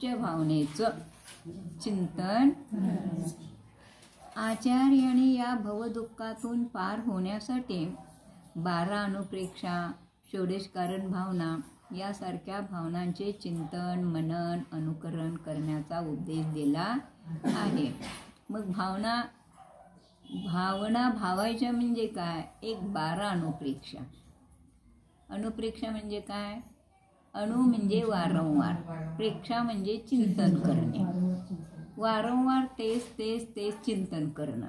उच्च भावनेचं चिंतन. आचार्याने या भवदुःखातून पार होण्यासाठी 12 अनुप्रेक्षा, षोडश कारण भावना यासारख्या भावनांचे चिंतन, मनन, अनुकरण करण्याचा उपदेश दिला आहे. मग भावना भावायच्या म्हणजे काय? एक 12 अनुप्रेक्षा. अनुप्रेक्षा म्हणजे काय? अणु म्हणजे वारंवार, प्रेक्षा म्हणजे चिंतन करणे. वारंवार तेच तेच तेच चिंतन करणं.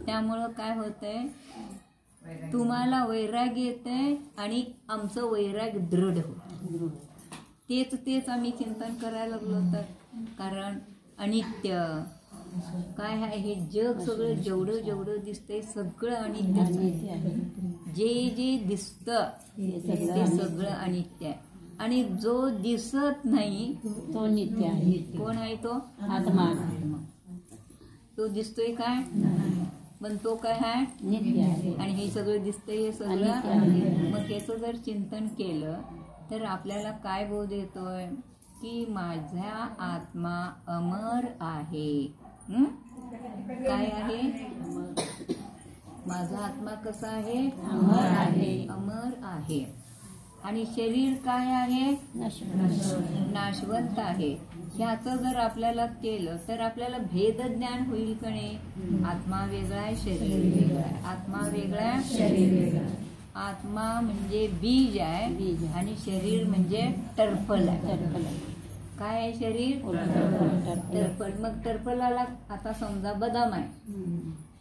त्यामुळं काय होतंय? तुम्हाला वैराग्य येतंय आणि आमचं वैराग्य दृढ होतं. तेच तेच आम्ही चिंतन करायला लागलो तर. कारण अनित्य काय आहे? हे जग सगळं जेवढं जेवढं दिसतंय सगळं अनित्य आहे. जे जे दिसतं ते सगळं अनित्य आहे. आणि जो दिसत नाही तो नित्य आहे. कोण आहे तो? आत्मा. तो दिसतोय काय? पण तो काय आहे? नित्य आहे. आणि हे सगळं दिसतंय हे सगळं. मग याचं जर चिंतन केलं तर आपल्याला काय बोध येतोय? की माझा आत्मा अमर आहे. काय आहे? माझा आत्मा कसा आहे? अमर आहे. अमर आहे. आणि शरीर काय आहे? नाशवंत आहे. ह्याचं जर आपल्याला केलं तर आपल्याला भेद ज्ञान होईल का नाही? आत्मा वेगळा आहे, शरीर वेगळा आहे. आत्मा वेगळा आहे, शरीर वेगळं. आत्मा म्हणजे बीज आहे आणि शरीर म्हणजे टर्फल आहे. काय आहे शरीर? टर्फल. मग टर्फलाला आता समजा बदाम आहे,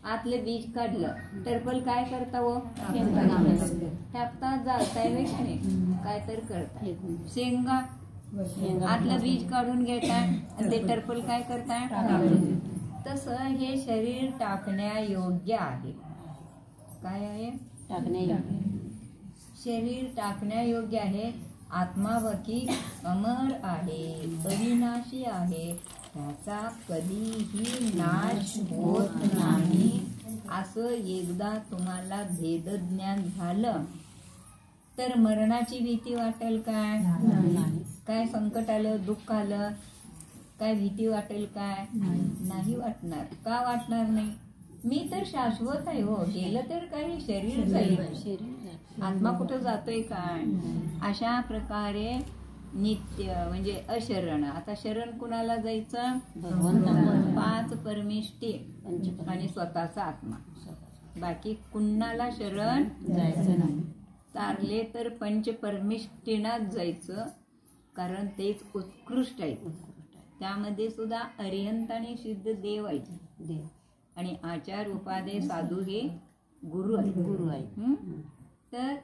आतले बीज काढलं, टर्फल काय करता? हो टाकता जाळताय वेगळे काय तर करताय. शेंगा आतलं बीज काढून घेताय आणि ते टर्फल काय करताय? तसं हे शरीर टाकण्यायोग्य आहे. काय आहे? शरीर टाकण्यायोग्य आहे. आत्मा बाकी अमर आहे, अविनाशी आहे, त्याचा कधीही नाश होत नाही. असं एकदा तुम्हाला भेदज्ञान झालं तर मरणाची भीती वाटेल काय? काय संकट आलं, दुःख आलं, काय भीती वाटेल काय? नाही वाटणार. का वाटणार नाही? मी तर शाश्वत आहे. हो गेलं तर काही शरीर जाईल, आत्मा कुठं जातोय काय? अशा प्रकारे नित्य म्हणजे अशरण. आता शरण कुणाला जायचं? 5 परमेष्ठी आणि स्वतःचा आत्मा. बाकी कुणाला शरण जायचं नाही. चालले तर 5 परमेष्ठींनाच जायचं, कारण तेच उत्कृष्ट आहे. त्यामध्ये सुद्धा अरिहंत आणि सिद्ध देव आहेत आणि आचार उपाध्ये साधू हे गुरु आहेत. तर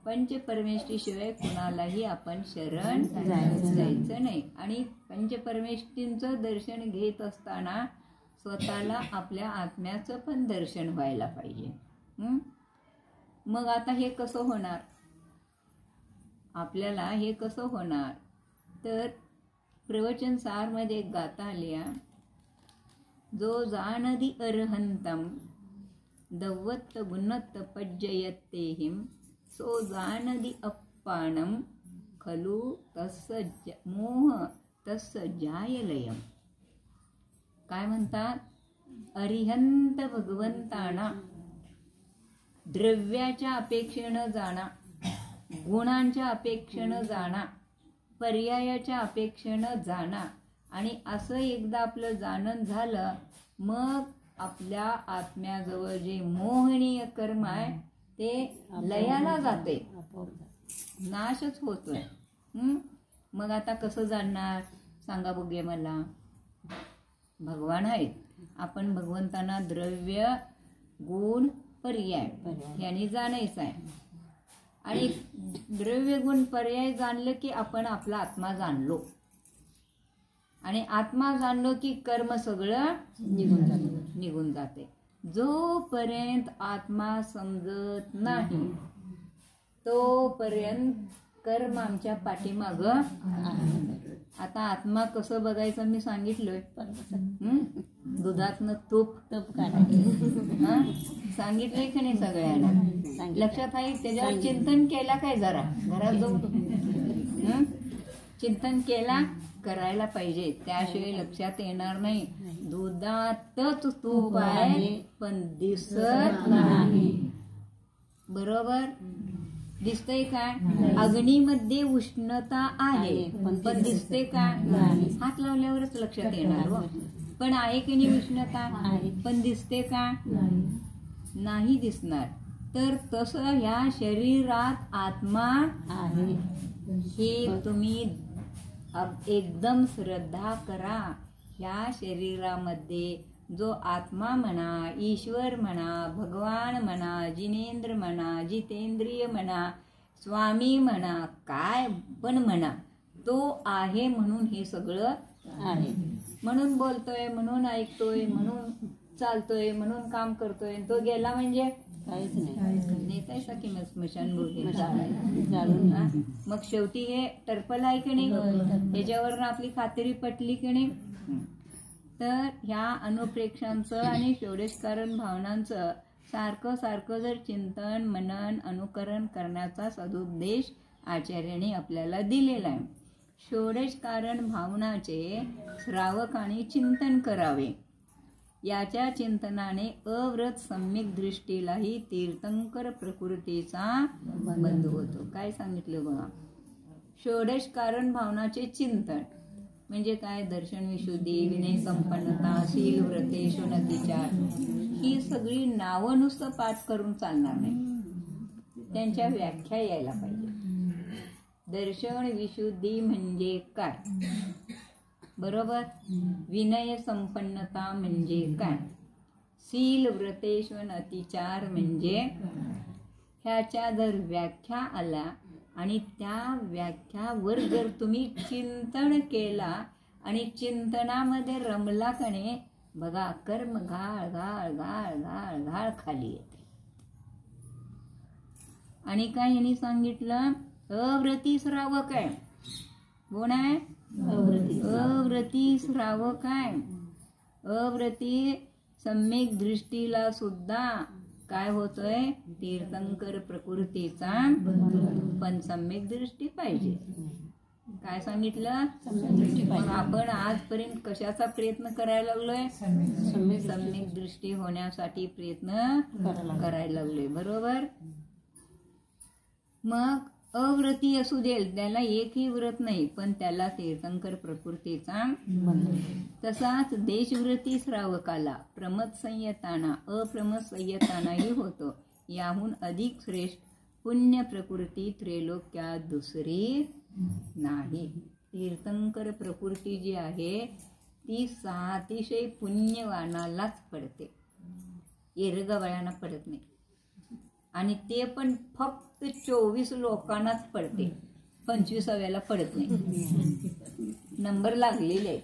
5 परमेष्ठी शिवाय कुणालाही आपण शरण जायचं नाही. आणि 5 परमेष्ठींचं दर्शन घेत असताना स्वतःला आपल्या आत्म्याचं पण दर्शन व्हायला पाहिजे. मग आता हे कसं होणार? आपल्याला हे कसं होणार? तर प्रवचन सार मध्ये एक गाथा आली आहे. जो जानदी अर्हंतम दवत्त गुणत्त पज्जयत्तेहिम सो जानदी अप्पाणम खलु तस्य मोह तस्य जायलयम. काय म्हणतात? अरिहंत भगवंताना द्रव्याच्या अपेक्षेनं जाणा, गुणांच्या अपेक्षेनं जाणा, पर्यायाच्या अपेक्षेनं जाणा. आणि असं एकदा आपलं जाणन झालं मग आपल्या आत्म्याजवळ जे मोहनीय कर्म आहे ते लयाला जाते, नाशच होतोय. मग आता कसं जाणणार? सांगा बघूया मला. भगवान आहेत, आपण भगवंतांना द्रव्य गुण पर्याय यांनी जाणायचं आहे. आणि द्रव्य गुण पर्याय जाणलं की आपण आपला आत्मा जाणलो. आणि आत्मा जाणलो की कर्म सगळं निघून जाते. जोपर्यंत आत्मा समजत नाही तोपर्यंत कर्म आमच्या पाठीमाग. आता आत्मा कसं बघायचं मी सांगितलोय. दुधातनं तूप सांगितलंय की नाही सगळ्यांना? लक्षात आहे? त्याच्यावर चिंतन केला काय? जरा घरात जाऊन चिंतन केला करायला पाहिजे, त्याशिवाय लक्षात येणार नाही. दुधातच तूप आहे पण दिसत नाही. बरोबर दिसतंय काय? अग्नीमध्ये उष्णता आहे पण दिसते काय? हात लावल्यावरच लक्षात येणार हो. पण आहे की नाही उष्णता? पण दिसते का? नाही दिसणार. तर तसं ह्या शरीरात आत्मा आहे हे तुम्ही एकदम श्रद्धा करा. ह्या शरीरामध्ये जो आत्मा म्हणा, ईश्वर म्हणा, भगवान म्हणा, जिनेंद्र म्हणा, जितेंद्रिय म्हणा, स्वामी म्हणा, काय पण म्हणा, तो आहे म्हणून हे सगळं आहे. म्हणून बोलतोय, म्हणून ऐकतोय, म्हणून चालतोय, म्हणून काम करतोय. तो गेला म्हणजे काहीच नाही. नेतायसा की मग स्मशानभूमी मग शेवटी हे टर्पल आहे की नाही? ह्याच्यावर आपली खात्री पटली की नाही? तर ह्या अनुप्रेक्षांचं आणि षोडशकारण भावनांचं सारखं सारखं जर चिंतन, मनन, अनुकरण करण्याचा सदुद्देश आचार्याने आपल्याला दिलेला आहे. षोडशकारण भावनाचे श्रावकाने चिंतन करावे. याच्या चिंतनाने अव्रत सम्यक दृष्टीलाही तीर्थंकर प्रकृतीचा बंध होतो. काय सांगितलं बघा? षोडशकारण भावनाचे चिंतन म्हणजे काय? दर्शन विशुद्धी, विनय संपन्नता, शील, व्रते, शोणतिचार, ही सगळी नावं नुसतं पाठ करून चालणार नाही, त्यांच्या व्याख्या यायला पाहिजे. दर्शन विशुद्धी म्हणजे काय? बरोबर. विनय संपन्नता म्हणजे काय? शील, व्रते, शोणतिचार म्हणजे ह्याच्या जर व्याख्या आल्या आणि त्या व्याख्यावर जर तुम्ही चिंतन केला आणि चिंतनामध्ये रमला कणे, बघा कर्म घाळ घाळ घाळ घाळ घाळ खाली येते. आणि काय यांनी सांगितलं? अव्रती श्रावक आहे. कोण आहे? अव्रती श्रावक आहे. अव्रती सम्यक दृष्टीला सुद्धा काय होतोय? तीर्थंकर प्रकृतीचा पण सम्यक दृष्टी पाहिजे. काय सांगितलं? मग आपण आजपर्यंत कशाचा प्रयत्न करायला लागलोय? सम्यक दृष्टी होण्यासाठी प्रयत्न करायला लागलोय. बरोबर. मग अव्रती असू देल, त्याला एकही व्रत नाही, पण त्याला तीर्थंकर प्रकृतीचा. तसाच देशव्रती श्रावकाला प्रमद संयताना अप्रमद संयतानाही होतो. याहून अधिक श्रेष्ठ पुण्य प्रकृती त्रैलोक्यात दुसरी नाही. तीर्थंकर प्रकृती जी आहे ती अतिशय पुण्यवानालाच पडते, एरगवळ्यांना पडत नाही. आणि ते पण फक्त 24 लोकांनाच पडते, 25व्याला पडत नाही. नंबर लागलेले आहेत.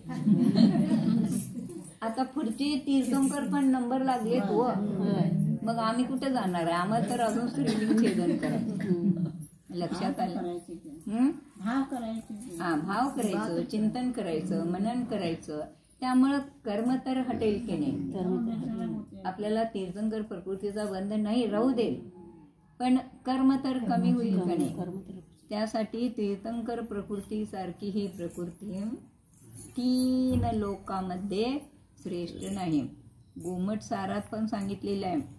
आता पुढचे तीर्थंकर पण नंबर लागलेत हो. मग आम्ही कुठे जाणार आहे? आम्हाला तर अजून स्त्रीलिंग छेदन करायचं. लक्षात आलं? भाव करायचं, चिंतन करायचं, मनन करायचं. त्यामुळं कर्म तर हटेल की नाही? आपल्याला तीर्थंकर प्रकृतीचा बंध नाही राहू देईल, पण कर्म तर कमी होईल का नाही? त्यासाठी तीर्थंकर प्रकृती सारखी ही प्रकृती 3 लोकांमध्ये श्रेष्ठ नाही. गोमट सारात पण सांगितलेलं आहे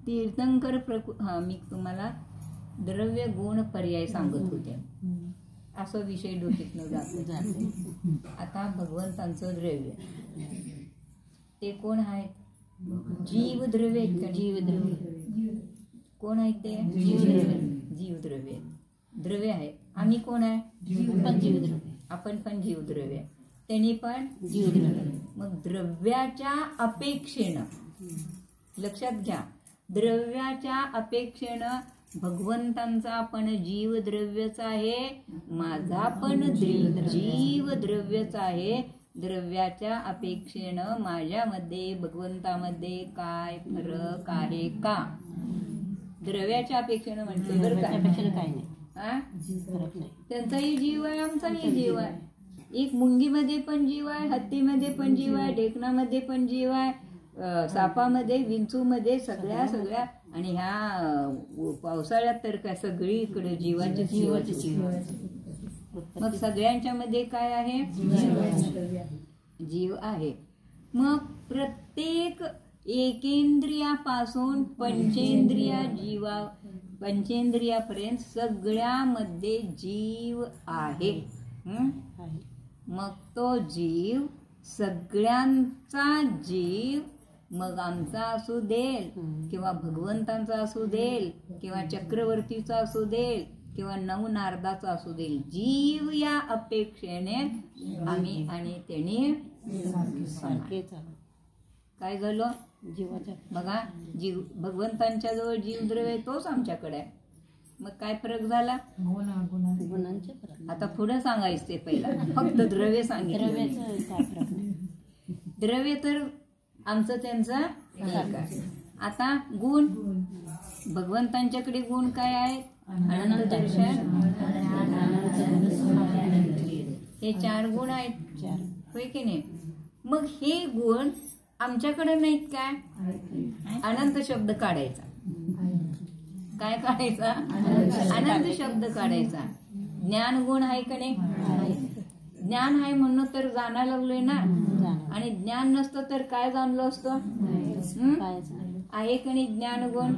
तीर्थंकर मी तुम्हाला द्रव्य गुण पर्याय सांगत होते, असं विषय डोक्यातनं जाते. आता भगवंतांचं द्रव्य ते कोण आहेत? जीवद्रव्य. जीवद्रव्य कोण आहेत? ते जीवद्रव्य द्रव्य आहेत. आम्ही कोण आहे? जीवद्रव्य. आपण पण जीवद्रव्य, त्यांनी पण जीवद्रव्य. मग द्रव्याच्या अपेक्षेनं लक्षात घ्या, द्रव्याच्या अपेक्षेनं भगवंतांचा पण जीवद्रव्यच आहे, माझा पण जीवद्रव्यच आहे. द्रव्याच्या अपेक्षेनं माझ्यामध्ये भगवंतामध्ये काय फरक आहे का? द्रव्याच्या अपेक्षेनं म्हटलं बरं काय? काय नाही, त्यांचाही जीव आहे, आमचाही जीव आहे. एक मुंगीमध्ये पण जीव आहे, हत्तीमध्ये पण जीव आहे, ढेकणामध्ये पण जीव आहे, सापामध्ये, विंचूमध्ये, सगळ्या. आणि ह्या पावसाळ्यात तर काय सगळीकडे जीवाचे जीव. मग सगळ्यांच्या मध्ये काय आहे? जीव आहे. मग प्रत्येक एकेंद्रियापासून पंचेंद्रियापर्यंत सगळ्यामध्ये जीव आहे. मग तो जीव, सगळ्यांचा जीव, मग आमचा असू देल किंवा भगवंतांचा असू देल किंवा चक्रवर्तीचा असू देल किंवा नवनारदाचा असू देल, जीव या अपेक्षेने आम्ही आणि त्यांनी सारखेच आहे. काय झालं? जीवाच्या बघा, जीव भगवंतांच्या जवळ जीव द्रव्य तोच आमच्याकडे आहे. मग काय फरक झाला? गुणांचे फरक. आता पुढे सांगायचं ते पहिला, फक्त द्रव्य सांगितलं. द्रव्याचं काय फरक नाही. द्रव्य तर आमचं त्यांचं एक आहे. आता गुण, भगवंतांच्याकडे गुण काय आहेत? अनंत दर्शन, हे 4 गुण आहेत. 4 होय की नाही? मग हे गुण आमच्याकडे नाहीत काय? अनंत शब्द काढायचा. काय काढायचा? अनंत शब्द काढायचा. ज्ञान गुण आहे का नाही? ज्ञान आहे म्हणून तर जाणायला लागलोय ना. आणि ज्ञान नसतं तर काय जाणलं असतं? आहे का नाही ज्ञान गुण?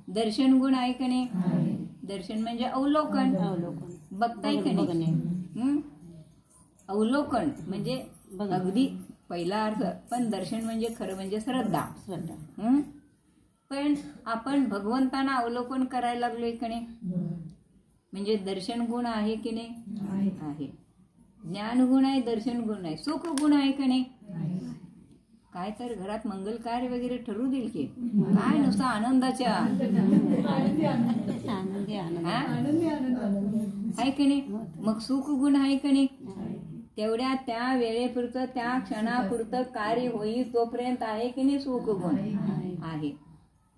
दर्शन गुण आहे का नाही? दर्शन म्हणजे अवलोकन. बघताय का नाही? अवलोकन म्हणजे अगदी पहिला अर्थ. पण दर्शन म्हणजे खरं म्हणजे श्रद्धा. पण आपण भगवंतांना अवलोकन करायला लागलोय का नाही? म्हणजे दर्शन गुण आहे की नाही? आहे. ज्ञान गुण आहे, दर्शन गुण आहे, सुख गुण आहे का नाही? काय तर घरात मंगल कार्य वगैरे ठरू देईल की काय? नुसतं आनंदाच्या आहे की नाही? मग सुख गुण आहे का नाही? तेवढ्या त्या वेळेपुरतं, त्या क्षणापुरतं कार्य होईल तोपर्यंत आहे की नाही सुख गुण? आहे.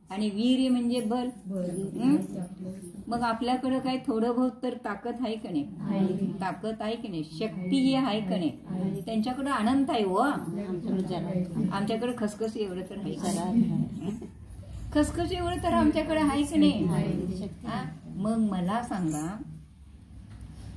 आणि वीर्य म्हणजे बल. मग आपल्याकडे काय थोडं बहुत तर ताकद आहे का नाही? ताकद आहे की नाही? शक्ती ही आहे का नाही? त्यांच्याकडे अनंत आहे व आमच्याकडे खसखस एवढं तर आहे. खसखस एवढं तर आमच्याकडे आहे की नाही? मग मला सांगा,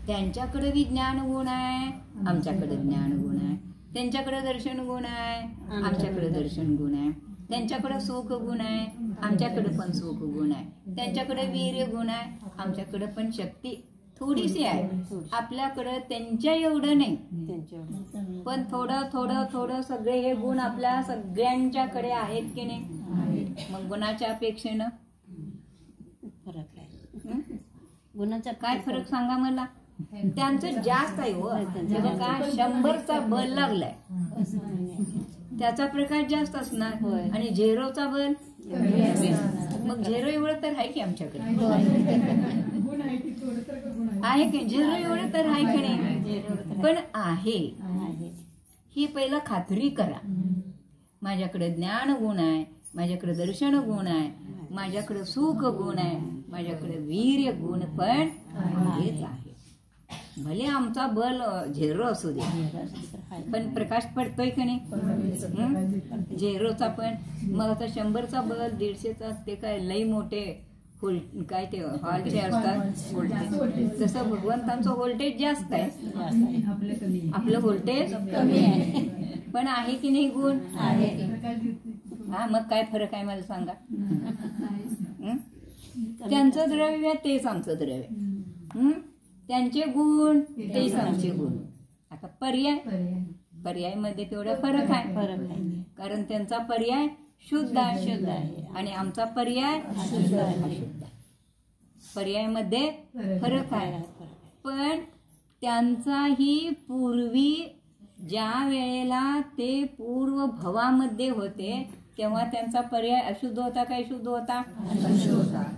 त्यांच्याकडे बी ज्ञान गुण आहे, आमच्याकडे ज्ञान गुण आहे. त्यांच्याकडे दर्शन गुण आहे, आमच्याकडे दर्शन गुण आहे. त्यांच्याकडे सुख गुण आहे, आमच्याकडे पण सुख गुण आहे. त्यांच्याकडे वीर्य गुण आहे, आमच्याकडे पण शक्ती थोडीशी आहे. आपल्याकडे त्यांच्या एवढं नाही, पण थोडं थोडं थोडं सगळे हे गुण आपल्या सगळ्यांच्याकडे आहेत की नाही? मग गुणाच्या अपेक्षेनं फरक आहे. गुणाचा काय फरक सांगा मला? त्यांचं जास्त आहे हो. का 100चा बल लागलाय, त्याचा प्रकाश जास्त असणार. आणि झेरोचा बल, मग झेरो एवढं तर आहे की आमच्याकडे? आहे की झेरो एवढं तर आहे की नाही? पण आहे ही पहिला खात्री करा. माझ्याकडे ज्ञान गुण आहे, माझ्याकडे दर्शन गुण आहे, माझ्याकडे सुख गुण आहे, माझ्याकडे वीर्य गुण पण हेच आहे. भले आमचा बल झेरो असू दे, पण प्रकाश पडतोय का नाही? झेरोचा पण. मग आता 100चा बल, 150चा ते काय लई मोठे काय ते हॉलचे असतात, तसं भगवंतांचं व्होल्टेज जास्त आहे, आपलं व्होल्टेज कमी आहे. पण आहे की नाही गुण? हा, मग काय फरक आहे मला सांगा? त्यांचं द्रव्य तेच आमचं द्रव्य, त्यांचे गुण तेच आमचे गुण. आता पर्याय मध्ये तेवढा फरक आहे, कारण त्यांचा पर्याय शुद्ध आहे आणि आमचा पर्याय अशुद्ध आहे. पर्यायामध्ये फरक आहे. पण त्यांचाही पूर्वी ज्या वेळेला ते पूर्व भवामध्ये होते तेव्हा त्यांचा पर्याय अशुद्ध होता काय शुद्ध होता?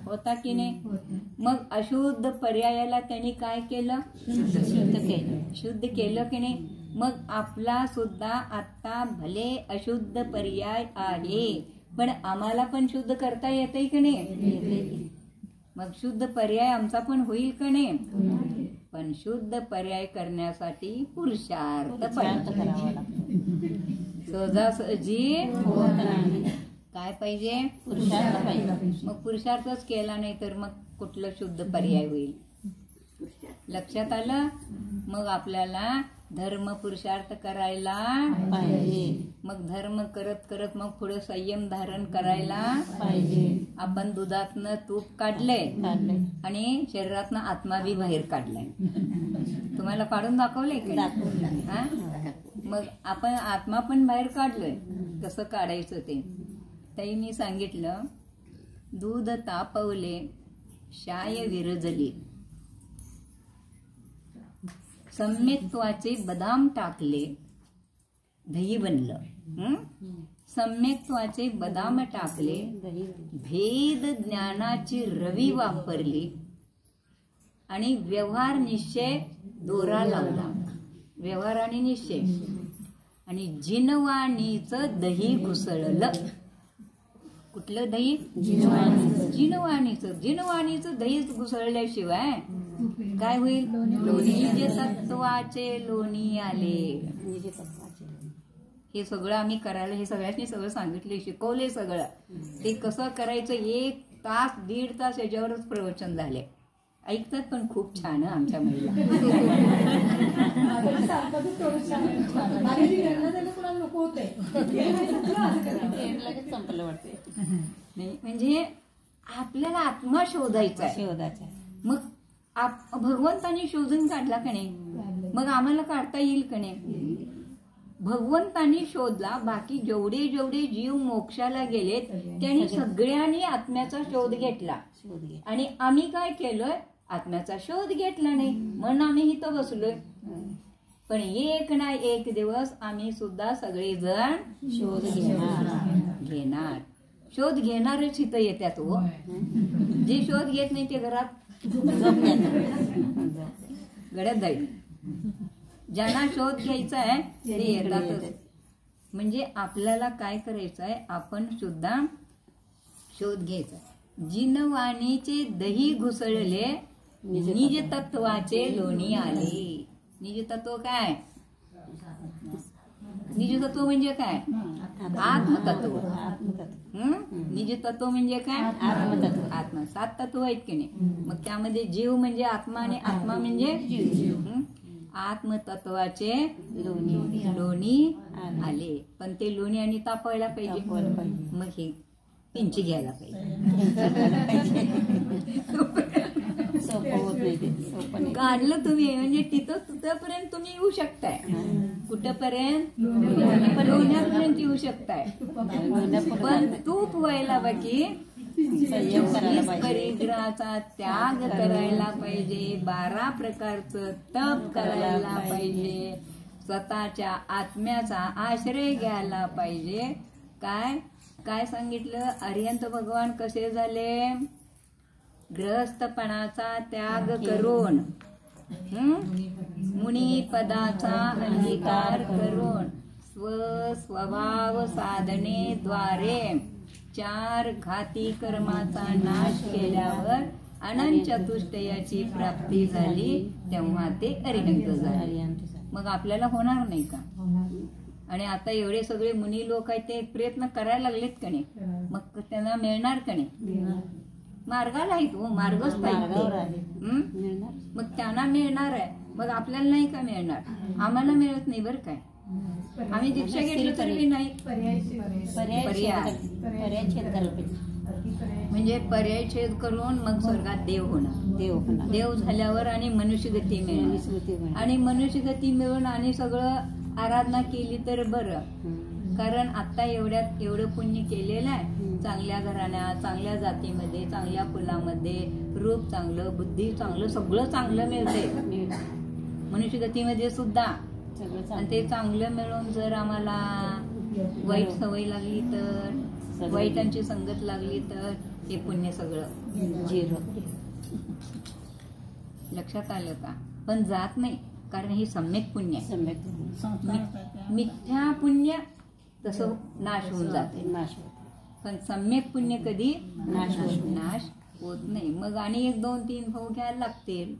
होता की नाही? मग अशुद्ध पर्यायाला त्यांनी काय केलं? शुद्ध केलं की नाही? मग आपला सुद्धा आता भले अशुद्ध पर्याय आहे, पण आम्हाला पण शुद्ध करता येतंय की नाही? मग शुद्ध पर्याय आमचा पण होईल का नाही? पण शुद्ध पर्याय करण्यासाठी पुरुषार्थ करावा लागतो. सहजासहजी काय पाहिजे? पुरुषार्थ पाहिजे. मग पुरुषार्थच केला नाही तर मग कुठलं शुद्ध पर्याय होईल? लक्षात आलं? मग आपल्याला धर्म पुरुषार्थ करायला पाहिजे. मग धर्म करत करत मग पुढे संयम धारण करायला पाहिजे. आपण दुधातनं तूप काढले काढले. आणि शरीरातनं आत्मा बी बाहेर काढलाय. तुम्हाला काढून दाखवले की हा? मग आपण आत्मा पण बाहेर काढलोय. कसं काढायचं ते ताई मी सांगितलं. दूध तापवले, शाय विरजली, सम्यक्त्वाचे बदाम टाकले, दही बनलं. सम्यक्त्वाचे बदाम टाकले, दही. भेद ज्ञानाची रवी वापरली आणि व्यवहार निश्चय दोरा लावला. व्यवहार आणि निश्चय आणि जिनवाणीचं दही घुसळलं. कुठलं दही? जिनवाणीचं दहीच घुसळल्याशिवाय काय होईल? निज तत्वाचे लोणी आले. हे सगळं आम्ही करायला, हे सगळ्यांनी सगळं सांगितले, शिकवले सगळं. ते कसं करायचं 1 तास 1.5 तास याच्यावरच प्रवचन झाले. ऐकतात पण खूप छान आमच्या महिला. संपलं वाटते. नाही म्हणजे आपल्याला आत्मा शोधायचा आहे. शोधाचा. मग भगवंतानी शोधून काढला का नाही? मग आम्हाला काढता येईल का नाही? भगवंतानी शोधला. बाकी जेवढे जेवढे जीव मोक्षाला गेलेत त्यांनी सगळ्यांनी आत्म्याचा शोध घेतला. आणि आम्ही काय केलोय? आत्म्याचा शोध घेतला नाही म्हणून आम्ही इथं बसलोय. पण एक ना एक दिवस आम्ही सुद्धा सगळेजण शोध घेणार. शोध घेणारच इथं येतात. हो, जे शोध घेत नाही ते घरात गड्यात जाईल. ज्यांना शोध घ्यायचा आहे ते येतातच. म्हणजे आपल्याला काय करायचं आहे? आपण सुद्धा शोध घ्यायचा. जिनवाणीचे दही घुसळले, निज तत्वाचे लोणी आले. निज तत्व काय? निज तत्व म्हणजे काय? आत्मतत्व. निज तत्व म्हणजे काय? आत्मा. 7 तत्व आहेत की नाही? मग त्यामध्ये जीव म्हणजे आत्मा आणि आत्मा म्हणजे जीव. आत्मतत्वाचे लोणी आले. पण ते लोणी आणि तापवायला पाहिजे. मग हे पिंची घ्यायला पाहिजे. काढलं तुम्ही म्हणजे तिथपर्यंत तुम्ही येऊ शकताय. कुठपर्यंत? लोण्यापर्यंत येऊ शकताय. पण तूप व्हायला बाकी परिग्रहाचा त्याग करायला पाहिजे. 12 प्रकारचं तप करायला पाहिजे. स्वतःच्या आत्म्याचा आश्रय घ्यायला पाहिजे. काय काय सांगितलं? अरिहंत भगवान कसे झाले? ग्रहस्थपणाचा त्याग करून, मुनी पदाचा अंगीकार करून, स्वभाव साधनेद्वारे 4 घाती कर्माचा नाश केल्यावर अनंत चतुष्टयाची प्राप्ती झाली. तेव्हा ते अरिहंत झाले. मग आपल्याला होणार नाही का? आणि आता एवढे सगळे मुनी लोक आहेत ते प्रयत्न करायला लागलेत का नाही? मग त्यांना मिळणार का नाही? मार्गाला आहेत. हो, मार्गच पाहिजे. मग त्यांना मिळणार आहे. मग आपल्याला नाही का मिळणार? आम्हाला मिळत नाही बरं काय. आम्ही दीक्षा घेतली तरी नाही. पर्याय म्हणजे पर्याय छेद करून मग स्वर्गात देव होणार. देव झाल्यावर आणि मनुष्यगती मिळणार. आणि मनुष्यगती मिळून आणि सगळं आराधना केली तर बरं. कारण आता एवढं पुण्य केलेलं आहे. चांगल्या घराण्यात, चांगल्या जातीमध्ये, चांगल्या कुलामध्ये, रूप चांगलं, बुद्धी चांगलं, सगळं चांगलं मिळते मनुष्यगतीमध्ये सुद्धा. आणि ते चांगलं मिळून जर आम्हाला वाईट सवय लागली तर, वाईटांची संगत लागली तर हे पुण्य सगळं झिरो. लक्षात आलं का? पण जात नाही कारण हे सम्यक पुण्य आहे. मिथ्या पुण्य तसं नाश होऊन जाते. पण सम्यक पुण्य कधी नाश होत नाही. मग आणि 1, 2, 3 भाऊ घ्यायला लागतील.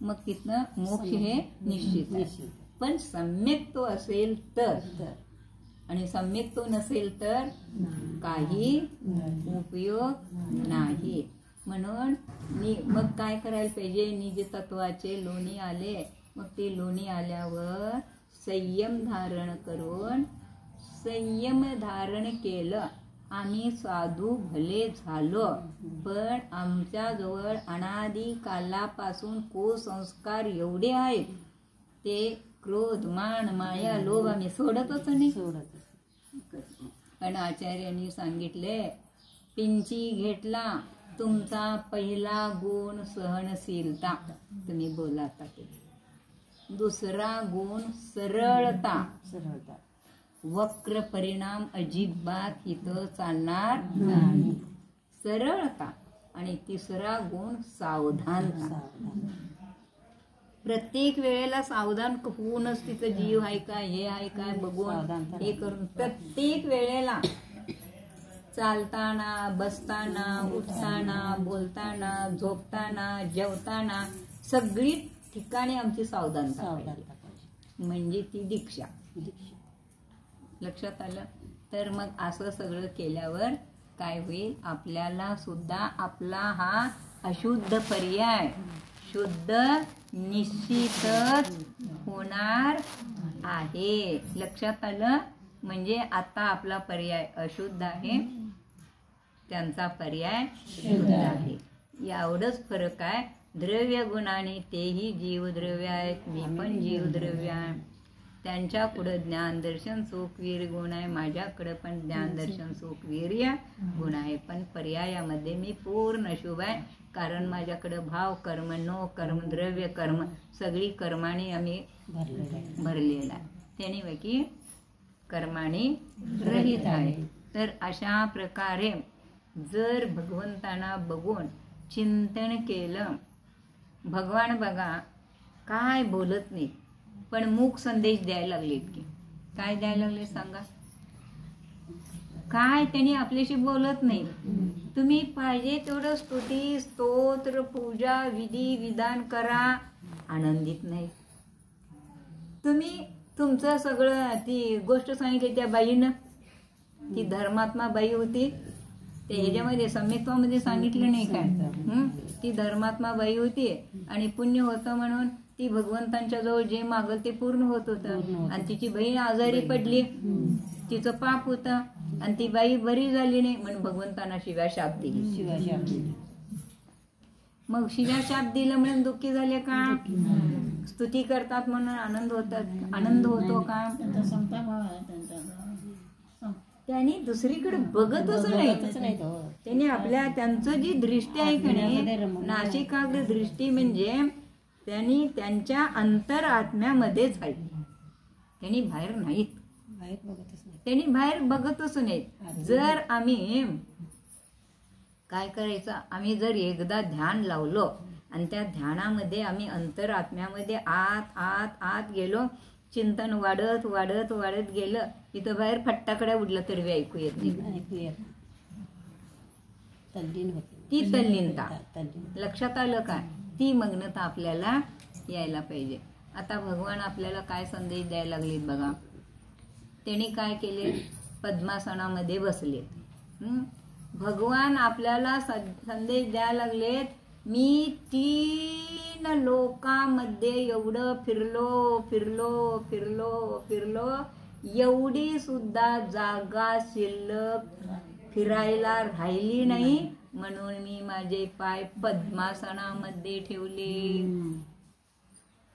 मग तिथनं मोक्ष हे निश्चित आहे. पण सम्यक तो असेल तर, आणि सम्यक तो नसेल तर काही उपयोग नाही. म्हणून मग काय करायला पाहिजे, निज तत्वाचे लोणी आले, मग ते लोणी आल्यावर संयम धारण करून संयम धारण केलं. आम्ही साधू भले झालो, पण आमच्याजवळ अनादी कालापासून कुसंस्कार एवढे आहेत, ते क्रोध मान माया लोभ आम्ही सोडतच नाही. पण आचार्यांनी सांगितले, पिंची घेतला तुमचा पहिला गुण सहनशीलता, तुम्ही बोलाता ते. दुसरा गुण सरळता, वक्र परिणाम अजिबात इथं चालणार नाही, सरळता. आणि तिसरा गुण सावधानता. प्रत्येक वेळेला सावधान होऊनच तिचं जीव आहे काय, हे आहे काय बघून हे करून प्रत्येक वेळेला चालताना, बसताना, उठताना, बोलताना, झोपताना, जेवताना सगळी ठिकाणी आमची सावधानता पाहिजे. म्हणजे ती दीक्षा. लक्षात आलं? तर मग असं सगळं केल्यावर काय होईल, आपल्याला सुद्धा आपला हा अशुद्ध पर्याय शुद्ध निश्चितच होणार आहे. लक्षात आलं? म्हणजे आता आपला पर्याय अशुद्ध आहे, त्यांचा पर्याय शुद्ध आहे. एवढंच फरक आहे. द्रव्य गुणाने तेही जीवद्रव्य आहेत, मी पण जीवद्रव्य आहे. त्यांच्या पुढे ज्ञान दर्शन सुख वीर गुण आहे, माझ्याकडे पण ज्ञान दर्शन सुख वीर्य गुण आहे. पण पर्यायामध्ये मी पूर्ण शुभ आहे, कारण माझ्याकडे भाव कर्म नो कर्म द्रव्य कर्म सगळी कर्माने आम्ही भरलेला आहे. त्याने बाकी कर्माने रहित आहे. तर अशा प्रकारे जर भगवंतांना बघून चिंतन केलं, भगवान बघा काय बोलत नाही, पण मूक संदेश द्यायला लागलेत की काय द्यायला लागले सांगा? काय त्यांनी आपल्याशी बोलत नाही. तुम्ही पाहिजे तेवढं स्तुती स्तोत्र पूजा विधी विधान करा, आनंदित नाही. तुम्ही तुमचं सगळं, ती गोष्ट सांगितली त्या बाईनं, ती धर्मात्मा बाई होती, ते ह्याच्यामध्ये सम्यक्त्वामध्ये सांगितलं नाही काय, ती धर्मात्मा बाई होती आणि पुण्य होतं म्हणून ती भगवंतांच्या जवळ जे मागल ते पूर्ण होत होतं. आणि तिची बहीण आजारी पडली, तिचं पाप होतं आणि ती बाई बरी झाली नाही म्हणून भगवंतांना शिव्या शाप दिली. मग शिव्या शाप दिलं म्हणून दुःखी झाले का? स्तुती करतात म्हणून आनंद होतात, आनंद होतो का? त्यांनी दुसरीकडे बघतच नाही. त्यांनी आपल्या त्यांचं जी दृष्टी आहे की नाही, नासिकाग्र दृष्टी, म्हणजे त्यांनी त्यांच्या अंतरात्म्यामध्येच आहे, त्यांनी बाहेर नाहीत, त्यांनी बाहेर बघतच नाहीत. जर आम्ही काय करायचं, आम्ही जर एकदा ध्यान लावलो आणि त्या ध्यानामध्ये आम्ही अंतरात्म्यामध्ये आत आत आत गेलो, चिंतन वाढत वाढत वाढत गेलं, तिथं बाहेर फट्टाकडे उडलं तरी ऐकू येत नाही. ती तल्लीनता. लक्षात आलं का? ती मग्नता आपल्याला यायला पाहिजे. आता भगवान आपल्याला काय संदेश द्यायला लागलेत बघा. त्यांनी काय केले, पद्मासनामध्ये बसले. भगवान आपल्याला संदेश द्यायला लागलेत, मी 3 लोकांमध्ये एवढं फिरलो फिरलो फिरलो फिरलो, एवढी सुद्धा जागा शिल्लक फिरायला राहिली नाही, म्हणून मी माझे पाय पद्मासनामध्ये ठेवले,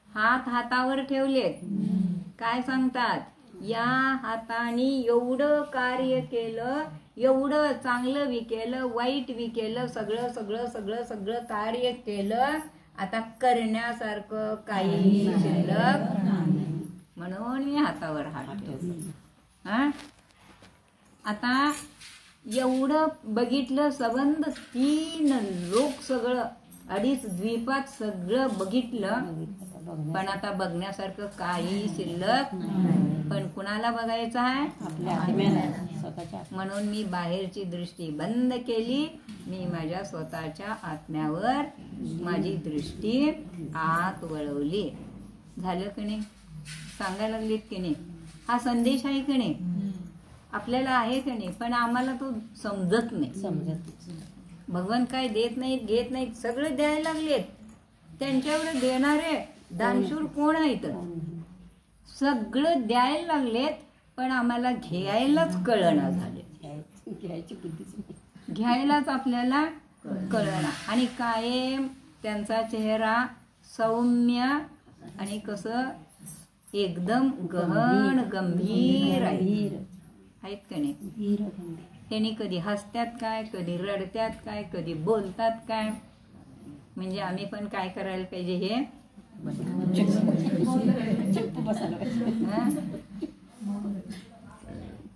हात हातावर ठेवलेत. काय सांगतात, या हाताने एवढं कार्य केलं, एवढं चांगलं बी केलं, वाईट बी केलं, सगळं सगळं सगळं सगळं कार्य केलं, आता करण्यासारखं काही शिल्लक म्हणून मी हातावर हात ठेवला. आता एवढं बघितलं, संबंध 3 लोक सगळं 2.5 द्वीपात सगळं बघितलं, पण आता बघण्यासारखं काही शिल्लक. पण कुणाला बघायचं आहे? म्हणून मी बाहेरची दृष्टी बंद केली, मी माझ्या स्वतःच्या आत्म्यावर माझी दृष्टी आत वळवली. झालं की नाही? सांगायला लागलीत की नाही? हा संदेश आहे की नाही? आपल्याला आहे की नाही? पण आम्हाला तो समजत नाही. भगवान काय देत नाहीत, घेत नाहीत, सगळं द्यायला लागलेत. त्यांच्यावर देणारे दानशूर कोण आहेत? सगळं द्यायला लागलेत, पण आम्हाला घ्यायलाच कळना झाले. घ्यायची बुद्धीच नाही. घ्यायलाच आपल्याला कळना. आणि कायम त्यांचा चेहरा सौम्य आणि कसं एकदम गहन गंभीर आहे. आहेत का नाही? त्यांनी कधी हसत्यात काय, कधी रडत्यात काय, कधी बोलतात काय. म्हणजे आम्ही पण काय करायला पाहिजे हे हा?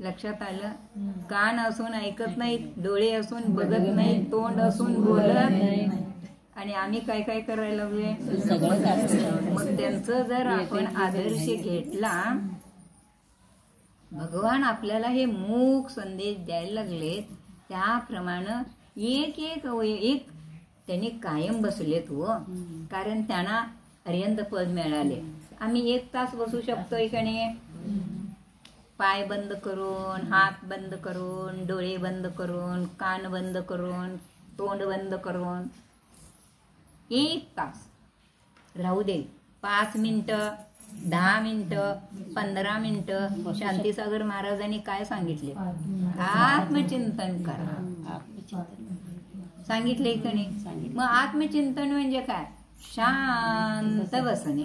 लक्षात आलं? कान असून ऐकत नाहीत, डोळे असून बघत नाहीत, तोंड असून बोलत नाही, आणि आम्ही काय काय करायला लागलोय. मग त्यांचं जर आपण आदर्श घेतला, भगवान आपल्याला हे मूक संदेश द्यायला लागलेत, त्याप्रमाणे एक एक एक त्यांनी कायम बसलेत हो. कारण त्यांना अर्यंत पद मिळाले. आम्ही 1 तास बसू शकतोय का नाही? पाय बंद करून, हात बंद करून, डोळे बंद करून, कान बंद करून, तोंड बंद करून 1 तास राहू दे. 5 मिनिटं, 10 मिनिटं, 15 मिनिटं. शांतीसागर महाराजांनी काय सांगितले? आत्मचिंतन करा. सांगितले का नाही? मग आत्मचिंतन म्हणजे काय? शांत बसणे.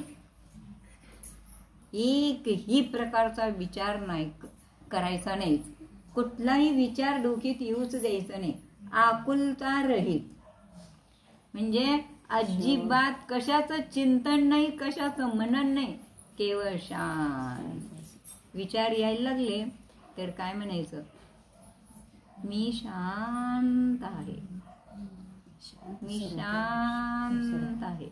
एकही प्रकारचा विचार नाही करायचा नाही. कुठलाही विचार डोक्यात येऊच द्यायचा नाही. आकुलता रहित म्हणजे अजिबात कशाचं चिंतन नाही, कशाचं मनन नाही, केवळ शांत. विचार यायला लागले तर काय म्हणायचं? मी शांत आहे, मी शांत आहे,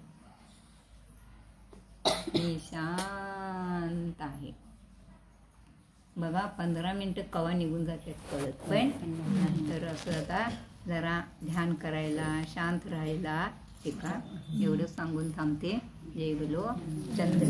मी शांत आहे. बघा 15 मिनिटं कवा निघून जाते कळत पण. तर असं आता जरा ध्यान करायला, शांत राहायला शिका. एवढं सांगून थांबते. जय बोलो चंद्र.